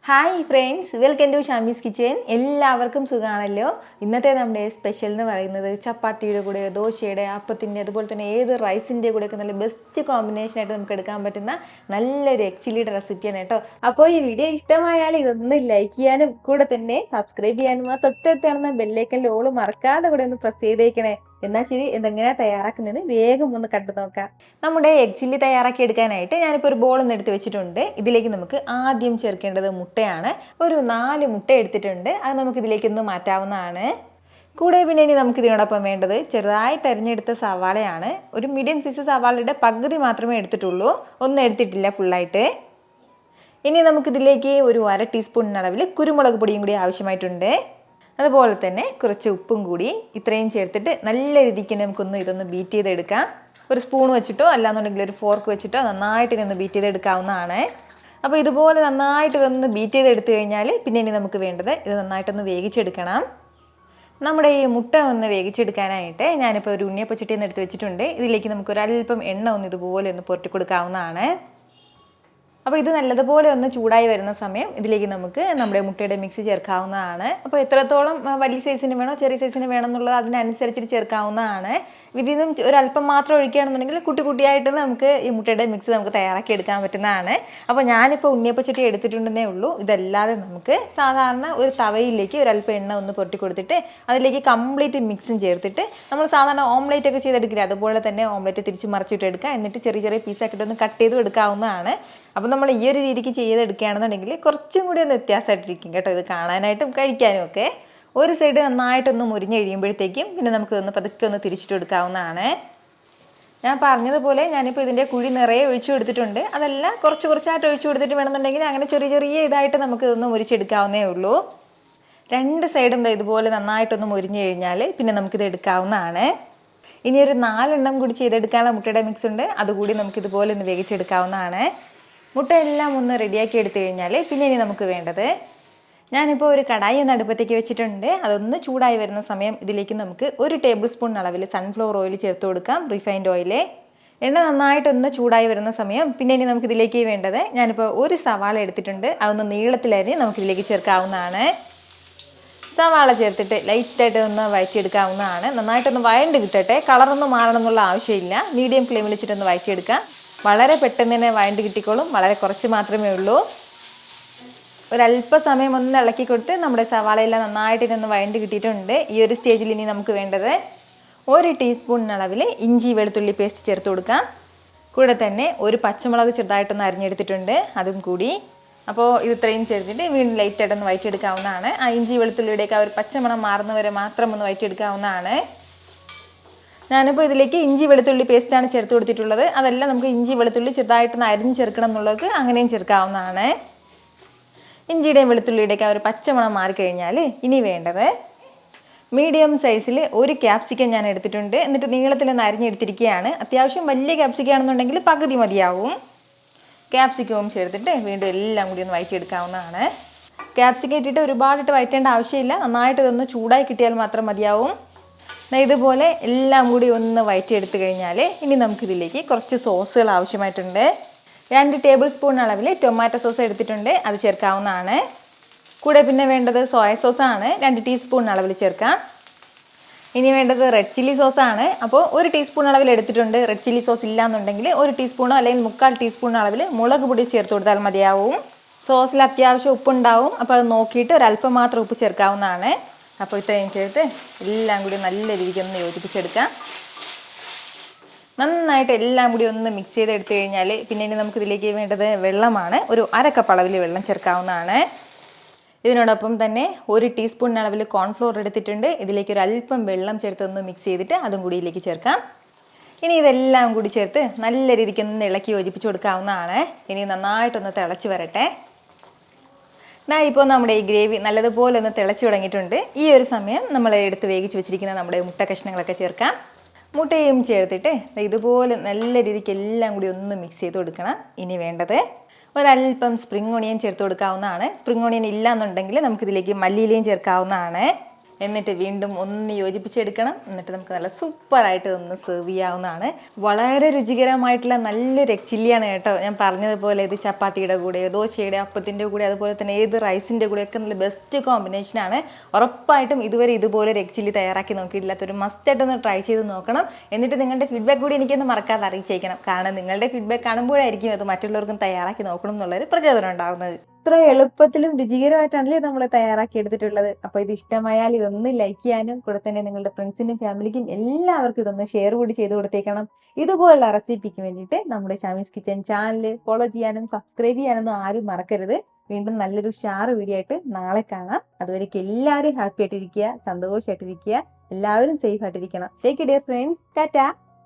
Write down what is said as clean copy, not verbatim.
Hi friends, welcome to Shami's kitchen. എല്ലാവർക്കും സുഖമാണല്ലോ. ഇന്നത്തെ നമ്മുടെ സ്പെഷ്യൽ എന്ന് പറയുന്നത് ചപ്പാത്തിയുടെ കൂടെ, ദോശയുടെ, അപ്പത്തിൻ്റെ, അതുപോലെ തന്നെ ഏത് റൈസിൻ്റെ കൂടെയൊക്കെ നല്ല ബെസ്റ്റ് കോമ്പിനേഷനായിട്ട് നമുക്ക് എടുക്കാൻ പറ്റുന്ന നല്ലൊരു എഗ് ചില്ലിയുടെ റെസിപ്പിയാണ് കേട്ടോ. അപ്പോൾ ഈ വീഡിയോ ഇഷ്ടമായാൽ ഇതൊന്ന് ലൈക്ക് ചെയ്യാനും കൂടെ തന്നെ സബ്സ്ക്രൈബ് ചെയ്യാനും ആ തൊട്ടടുത്ത് കാണുന്ന ബെല്ലൈക്കൻ്റെ ഓള് മറക്കാതെ കൂടെ ഒന്ന് പ്രസ് ചെയ്തേക്കണേ. എന്നാൽ ശരി, ഇതെങ്ങനെയാണ് തയ്യാറാക്കുന്നത് വേഗം ഒന്ന് കണ്ടു നോക്കാം. നമ്മുടെ എഗ് ചില്ലി തയ്യാറാക്കി എടുക്കാനായിട്ട് ഞാനിപ്പോൾ ഒരു ബോളൊന്ന് എടുത്ത് വെച്ചിട്ടുണ്ട്. ഇതിലേക്ക് നമുക്ക് ആദ്യം ചേർക്കേണ്ടത് മുട്ടയാണ്. ഒരു 4 മുട്ട എടുത്തിട്ടുണ്ട്. അത് നമുക്ക് ഇതിലേക്കൊന്ന് മാറ്റാവുന്നതാണ്. കൂടെ പിന്നെ ഇനി നമുക്ക് ഇതിനോടൊപ്പം വേണ്ടത് ചെറുതായി തെരഞ്ഞെടുത്ത സവാളയാണ്. ഒരു മീഡിയം സൈസ് സവാളയുടെ പകുതി മാത്രമേ എടുത്തിട്ടുള്ളൂ, ഒന്നും എടുത്തിട്ടില്ല ഫുള്ളായിട്ട്. ഇനി നമുക്കിതിലേക്ക് ഒരു 1/2 ടീസ്പൂൺ അളവിൽ കുരുമുളക് പൊടിയും കൂടി ആവശ്യമായിട്ടുണ്ട്. അതുപോലെ തന്നെ കുറച്ച് ഉപ്പും കൂടി ഇത്രയും ചേർത്തിട്ട് നല്ല രീതിക്ക് ഇതൊന്ന് ബീറ്റ് ചെയ്തെടുക്കാം. ഒരു സ്പൂൺ വെച്ചിട്ടോ അല്ലാന്നുണ്ടെങ്കിൽ ഒരു ഫോർക്ക് വെച്ചിട്ടോ നന്നായിട്ട് ഇതൊന്ന് ബീറ്റ് ചെയ്തെടുക്കാവുന്നതാണ്. അപ്പോൾ ഇതുപോലെ നന്നായിട്ട് ഇതൊന്ന് ബീറ്റ് ചെയ്തെടുത്തു കഴിഞ്ഞാൽ പിന്നെ ഇനി നമുക്ക് വേണ്ടത് ഇത് നന്നായിട്ടൊന്ന് വേവിച്ചെടുക്കണം. നമ്മുടെ ഈ മുട്ട ഒന്ന് വേവിച്ചെടുക്കാനായിട്ട് ഞാനിപ്പോൾ ഒരു ഉണ്ണിയപ്പച്ചട്ടിയൊന്ന് എടുത്ത് വെച്ചിട്ടുണ്ട്. ഇതിലേക്ക് നമുക്ക് ഒരല്പം എണ്ണ ഇതുപോലെ ഒന്ന് പുരട്ടി കൊടുക്കാവുന്നതാണ്. അപ്പോൾ ഇത് നല്ലതുപോലെ ഒന്ന് ചൂടായി വരുന്ന സമയം ഇതിലേക്ക് നമുക്ക് നമ്മുടെ മുട്ടയുടെ മിക്സ് ചേർക്കാവുന്നതാണ്. അപ്പോൾ എത്രത്തോളം വലിയ സൈസിന് വേണോ ചെറിയ സൈസിന് വേണം എന്നുള്ളത് അതിനനുസരിച്ചിട്ട് ചേർക്കാവുന്നതാണ്. ഇതിൽ നിന്നും ഒരല്പം മാത്രം ഒഴിക്കുകയാണെന്നുണ്ടെങ്കിൽ കുട്ടിയായിട്ട് നമുക്ക് ഈ മുട്ടയുടെ മിക്സ് നമുക്ക് തയ്യാറാക്കി എടുക്കാൻ പറ്റുന്നതാണ്. അപ്പോൾ ഞാനിപ്പോൾ ഉണ്ണിയപ്പച്ചട്ടി എടുത്തിട്ടുണ്ടെന്നേ ഉള്ളൂ. ഇതല്ലാതെ നമുക്ക് സാധാരണ ഒരു തവയിലേക്ക് ഒരല്പം എണ്ണ ഒന്ന് പുരട്ടി കൊടുത്തിട്ട് അതിലേക്ക് കംപ്ലീറ്റ് മിക്സും ചേർത്തിട്ട് നമ്മൾ സാധാരണ ഓംലേറ്റ് ഒക്കെ ചെയ്തെടുക്കില്ല, അതുപോലെ തന്നെ ഓംലേറ്റ് തിരിച്ച് മറിച്ചിട്ട് എടുക്കുക. എന്നിട്ട് ചെറിയ ചെറിയ പീസാക്കിയിട്ട് ഒന്ന് കട്ട് ചെയ്ത് എടുക്കാവുന്നതാണ്. അപ്പോൾ നമ്മൾ ഈ ഒരു രീതിക്ക് ചെയ്തെടുക്കുകയാണെന്നുണ്ടെങ്കിൽ കുറച്ചും കൂടി ഒന്ന് വ്യത്യാസമായിട്ടിരിക്കും കേട്ടോ, ഇത് കാണാനായിട്ടും കഴിക്കാനും ഒക്കെ. ഒരു സൈഡ് നന്നായിട്ടൊന്ന് മുരിഞ്ഞ് കഴിയുമ്പോഴത്തേക്കും പിന്നെ നമുക്കിതൊന്ന് പതുക്കെ ഒന്ന് തിരിച്ചിട്ട് എടുക്കാവുന്നതാണ്. ഞാൻ പറഞ്ഞതുപോലെ ഞാനിപ്പോൾ ഇതിൻ്റെ കുഴി നിറയെ ഒഴിച്ചു കൊടുത്തിട്ടുണ്ട്. അതല്ല കുറച്ചായിട്ട് ഒഴിച്ചു കൊടുത്തിട്ട് വേണമെന്നുണ്ടെങ്കിൽ അങ്ങനെ ചെറിയ ഇതായിട്ട് നമുക്കിതൊന്ന് മുരിച്ചെടുക്കാവുന്നേ ഉള്ളൂ. 2 സൈഡും ഇതുപോലെ നന്നായിട്ടൊന്ന് മുരിഞ്ഞ് കഴിഞ്ഞാൽ പിന്നെ നമുക്കിത് എടുക്കാവുന്നതാണ്. ഇനി ഒരു 4 എണ്ണം കൂടി ചെയ്തെടുക്കാനുള്ള മുട്ടയുടെ മിക്സ് ഉണ്ട്, അതുകൂടി നമുക്കിതുപോലെ ഒന്ന് വേവിച്ചെടുക്കാവുന്നതാണ്. മുട്ടയെല്ലാം ഒന്ന് റെഡിയാക്കി എടുത്തു കഴിഞ്ഞാൽ പിന്നെ ഇനി നമുക്ക് വേണ്ടത്, ഞാനിപ്പോൾ ഒരു കടായി ഒന്ന് അടുപ്പത്തേക്ക് വെച്ചിട്ടുണ്ട്. അതൊന്ന് ചൂടായി വരുന്ന സമയം ഇതിലേക്ക് നമുക്ക് 1 ടേബിൾ സ്പൂൺ അളവിൽ സൺഫ്ലവർ ഓയിൽ ചേർത്ത് കൊടുക്കാം, റിഫൈൻഡ് ഓയിൽ. എണ്ണ നന്നായിട്ടൊന്ന് ചൂടായി വരുന്ന സമയം പിന്നെ ഇനി നമുക്കിതിലേക്ക് വേണ്ടത്, ഞാനിപ്പോൾ ഒരു സവാള എടുത്തിട്ടുണ്ട്. അതൊന്ന് നീളത്തിലരിഞ്ഞ് നമുക്കിതിലേക്ക് ചേർക്കാവുന്നതാണ്. സവാള ചേർത്തിട്ട് ലൈറ്റായിട്ട് ഒന്ന് വഴറ്റിയെടുക്കാവുന്നതാണ്. നന്നായിട്ടൊന്ന് വഴണ്ട് കിട്ടട്ടെ, കളറൊന്നും മാറണം എന്നുള്ള ആവശ്യമില്ല. മീഡിയം ഫ്ലെയിമിൽ വെച്ചിട്ടൊന്ന് വഴറ്റിയെടുക്കാം. വളരെ പെട്ടെന്ന് തന്നെ വഴണ്ട് കിട്ടിക്കോളും, വളരെ കുറച്ച് മാത്രമേ ഉള്ളൂ. ഒരല്പ സമയം ഒന്ന് ഇളക്കി കൊടുത്ത് നമ്മുടെ സവാളയെല്ലാം നന്നായിട്ട് ഇതൊന്ന് വഴണ്ട് കിട്ടിയിട്ടുണ്ട്. ഈ ഒരു സ്റ്റേജിൽ ഇനി നമുക്ക് വേണ്ടത് 1 ടീസ്പൂൺ അളവിൽ ഇഞ്ചി വെളുത്തുള്ളി പേസ്റ്റ് ചേർത്ത് കൊടുക്കാം. കൂടെ തന്നെ ഒരു പച്ചമുളക് ചെറുതായിട്ടൊന്ന് അരിഞ്ഞെടുത്തിട്ടുണ്ട്, അതും കൂടി. അപ്പോൾ ഇത് ഇത്രയും ചേർത്തിട്ട് വീണ്ടും ലൈറ്റായിട്ടൊന്ന് വഴറ്റിയെടുക്കാവുന്നതാണ്. ആ ഇഞ്ചി വെളുത്തുള്ളിയുടെയൊക്കെ ആ ഒരു പച്ചമണം മാറുന്നവരെ മാത്രം ഒന്ന് വഴറ്റിയെടുക്കാവുന്നതാണ്. ഞാനിപ്പോൾ ഇതിലേക്ക് ഇഞ്ചി വെളുത്തുള്ളി പേസ്റ്റാണ് ചേർത്ത് കൊടുത്തിട്ടുള്ളത്. അതല്ല നമുക്ക് ഇഞ്ചി വെളുത്തുള്ളി ചെറുതായിട്ടൊന്ന് അരിഞ്ഞ് ചേർക്കണം എന്നുള്ളത് അങ്ങനെയും ചേർക്കാവുന്നതാണ്. ഇഞ്ചിയുടെയും വെളുത്തുള്ളിയുടെയൊക്കെ ആ ഒരു പച്ചമണം മാറിക്കഴിഞ്ഞാൽ ഇനി വേണ്ടത്, മീഡിയം സൈസിൽ ഒരു ക്യാപ്സിക്കം ഞാൻ എടുത്തിട്ടുണ്ട്. എന്നിട്ട് നീളത്തിലൊന്ന് അരിഞ്ഞെടുത്തിരിക്കുകയാണ്. അത്യാവശ്യം വലിയ ക്യാപ്സിക്കം ആണെന്നുണ്ടെങ്കിൽ പകുതി മതിയാവും. ക്യാപ്സിക്കവും ചേർത്തിട്ട് വീണ്ടും എല്ലാം കൂടി ഒന്ന് വഴറ്റിയെടുക്കാവുന്നതാണ്. ക്യാപ്സിക്കം ഇട്ടിട്ട് ഒരുപാടിട്ട് വഴറ്റേണ്ട ആവശ്യമില്ല, നന്നായിട്ട് ഇതൊന്ന് ചൂടായി കിട്ടിയാൽ മാത്രം മതിയാവും. ഇതുപോലെ എല്ലാം കൂടി ഒന്ന് വഴറ്റിയെടുത്ത് കഴിഞ്ഞാൽ ഇനി നമുക്കിതിലേക്ക് കുറച്ച് സോസുകൾ ആവശ്യമായിട്ടുണ്ട്. 2 ടേബിൾ സ്പൂൺ അളവിൽ ടൊമാറ്റോ സോസ് എടുത്തിട്ടുണ്ട്, അത് ചേർക്കാവുന്നതാണ്. കൂടെ പിന്നെ വേണ്ടത് സോയ സോസാണ്, 2 ടീസ്പൂൺ അളവിൽ ചേർക്കാം. ഇനി വേണ്ടത് റെഡ് ചില്ലി സോസാണ്. അപ്പോൾ 1 ടീസ്പൂൺ അളവിൽ എടുത്തിട്ടുണ്ട്. റെഡ് ചില്ലി സോസ് ഇല്ലാന്നുണ്ടെങ്കിൽ 1 ടീസ്പൂണോ അല്ലെങ്കിൽ 3/4 ടീസ്പൂൺ അളവിൽ മുളക് പൊടി ചേർത്ത് കൊടുത്താൽ മതിയാവും. സോസിൽ അത്യാവശ്യം ഉപ്പുണ്ടാവും, അപ്പോൾ അത് നോക്കിയിട്ട് ഒരല്പം മാത്രം ഉപ്പ് ചേർക്കാവുന്നതാണ്. അപ്പോൾ ഇത്രയും ചേർത്ത് എല്ലാം കൂടി നല്ല രീതിക്ക് ഒന്ന് യോജിപ്പിച്ചെടുക്കാം. നന്നായിട്ട് എല്ലാം കൂടി ഒന്ന് മിക്സ് ചെയ്തെടുത്തു കഴിഞ്ഞാൽ പിന്നെ ഇനി നമുക്കിതിലേക്ക് വേണ്ടത് വെള്ളമാണ്. ഒരു 1/2 കപ്പ് അളവിൽ വെള്ളം ചേർക്കാവുന്നതാണ്. ഇതിനോടൊപ്പം തന്നെ 1 ടീസ്പൂൺ അളവിൽ കോൺഫ്ലോർ എടുത്തിട്ടുണ്ട്. ഇതിലേക്ക് ഒരു അല്പം വെള്ളം ചേർത്ത് ഒന്ന് മിക്സ് ചെയ്തിട്ട് അതും കൂടി ഇതിലേക്ക് ചേർക്കാം. ഇനി ഇതെല്ലാം കൂടി ചേർത്ത് നല്ല രീതിക്ക് ഒന്ന് ഇളക്കി യോജിപ്പിച്ച് കൊടുക്കാവുന്നതാണ്. ഇനി നന്നായിട്ടൊന്ന് തിളച്ച് വരട്ടെ. ഇപ്പോൾ നമ്മുടെ ഈ ഗ്രേവി നല്ലതുപോലെ ഒന്ന് തിളച്ച് തുടങ്ങിയിട്ടുണ്ട്. ഈ ഒരു സമയം നമ്മൾ എടുത്ത് വേവിച്ച് വെച്ചിരിക്കുന്ന നമ്മുടെ മുട്ട കഷ്ണങ്ങളൊക്കെ ചേർക്കാം. മുട്ടയും ചേർത്തിട്ട് ഇതുപോലെ നല്ല രീതിക്ക് എല്ലാം കൂടി ഒന്ന് മിക്സ് ചെയ്ത് കൊടുക്കണം. ഇനി വേണ്ടത് ഒരല്പം സ്പ്രിംഗ് ഓണിയൻ ചേർത്ത് കൊടുക്കാവുന്നതാണ്. സ്പ്രിംഗ് ഓണിയൻ ഇല്ല എന്നുണ്ടെങ്കിൽ നമുക്കിതിലേക്ക് മല്ലിയിലയും ചേർക്കാവുന്നതാണ്. എന്നിട്ട് വീണ്ടും ഒന്ന് യോജിപ്പിച്ചെടുക്കണം. എന്നിട്ട് നമുക്ക് നല്ല സൂപ്പറായിട്ട് ഒന്ന് സെർവ് ചെയ്യാവുന്നതാണ്. വളരെ രുചികരമായിട്ടുള്ള നല്ലൊരു എഗ് ചില്ലിയാണ് കേട്ടോ. ഞാൻ പറഞ്ഞതുപോലെ ഇത് ചപ്പാത്തിയുടെ കൂടെയോ ദോശയുടെ അപ്പത്തിൻ്റെ കൂടെ അതുപോലെ തന്നെ ഏത് റൈസിൻ്റെ കൂടെയൊക്കെ നല്ല ബെസ്റ്റ് കോമ്പിനേഷനാണ്. ഉറപ്പായിട്ടും ഇതുവരെ ഇതുപോലെ ഒരു എഗ് ചില്ലി തയ്യാറാക്കി നോക്കിയിട്ടില്ലാത്തൊരു മസ്റ്റായിട്ടൊന്ന് ട്രൈ ചെയ്ത് നോക്കണം. എന്നിട്ട് നിങ്ങളുടെ ഫീഡ്ബാക്ക് കൂടി എനിക്കൊന്ന് മറക്കാതെ അറിയിച്ചേക്കണം. കാരണം നിങ്ങളുടെ ഫീഡ്ബാക്ക് കാണുമ്പോഴായിരിക്കും അത് മറ്റുള്ളവർക്കും തയ്യാറാക്കി നോക്കണം എന്നുള്ളൊരു പ്രചോദനം ഉണ്ടാകുന്നത്. ഇത്ര എളുപ്പത്തിലും രുചികരമായിട്ടാണല്ലേ നമ്മൾ തയ്യാറാക്കി എടുത്തിട്ടുള്ളത്. അപ്പോൾ ഇത് ഇഷ്ടമായാൽ ഇതൊന്ന് ലൈക്ക് ചെയ്യാനും കൂടെ തന്നെ നിങ്ങളുടെ ഫ്രണ്ട്സിനും ഫാമിലിക്കും എല്ലാവർക്കും ഇതൊന്ന് ഷെയർ കൂടി ചെയ്ത് കൊടുത്തേക്കണം. ഇതുപോലുള്ള റെസിപ്പിക്ക് വേണ്ടിയിട്ട് നമ്മുടെ ഷാമീസ് കിച്ചൻ ചാനൽ ഫോളോ ചെയ്യാനും സബ്സ്ക്രൈബ് ചെയ്യാനൊന്നും ആരും മറക്കരുത്. വീണ്ടും നല്ലൊരു ഷാർ വീഡിയോ ആയിട്ട് നാളെ കാണാം. അതുവരേക്കും എല്ലാവരും ഹാപ്പി ആയിട്ടിരിക്കുക, സന്തോഷമായിട്ടിരിക്കുക, എല്ലാവരും സേഫ് ആയിട്ടിരിക്കണം. Take care friends. ടാറ്റാ.